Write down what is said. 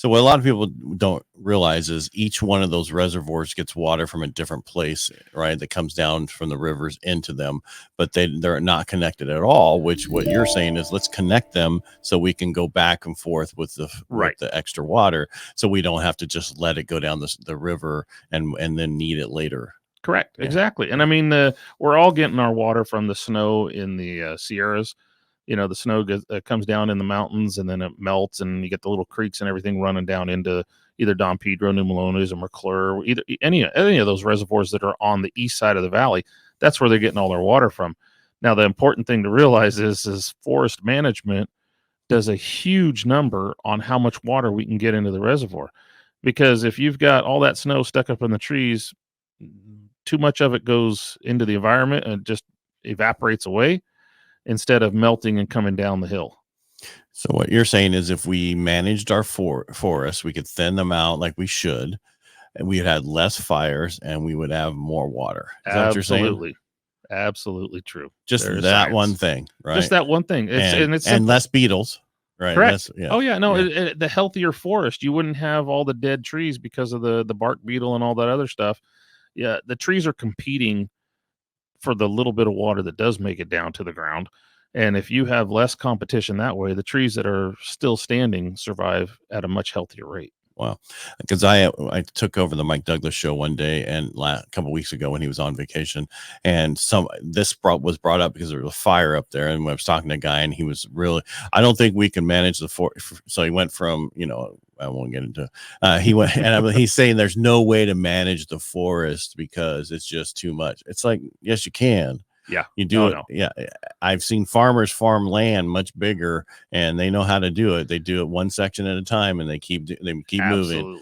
So what a lot of people don't realize is each one of those reservoirs gets water from a different place, right? That comes down from the rivers into them, but they're not connected at all, which what you're saying is let's connect them so we can go back and forth with the extra water, so we don't have to just let it go down the river and then need it later. Correct. Yeah. Exactly. And I mean, we're all getting our water from the snow in the Sierras. The snow comes down in the mountains and then it melts, and you get the little creeks and everything running down into either Don Pedro, New Melones, or McClure, either any of those reservoirs that are on the east side of the valley. That's where they're getting all their water from. Now, the important thing to realize is forest management does a huge number on how much water we can get into the reservoir, because if you've got all that snow stuck up in the trees, too much of it goes into the environment and just evaporates away, instead of melting and coming down the hill. So what you're saying is if we managed our forests, we could thin them out like we should, and we would have less fires and we would have more water. Is that what you're saying? Absolutely. Absolutely true. Just that science. One thing, right? Just that one thing. And less beetles, right? Correct. Oh, yeah. No, the healthier forest, you wouldn't have all the dead trees because of the bark beetle and all that other stuff. Yeah, the trees are competing for the little bit of water that does make it down to the ground. And if you have less competition that way, the trees that are still standing survive at a much healthier rate. Wow. Because I took over the Mike Douglas show one day and a couple of weeks ago when he was on vacation, and this was brought up because there was a fire up there, and I was talking to a guy, and he was really, I don't think we can manage the forest. So he went from, I won't get into he's saying there's no way to manage the forest because it's just too much. It's like, yes, you can. Yeah, you do it. No. Yeah, I've seen farmers farm land much bigger, and they know how to do it. They do it one section at a time, and they keep moving.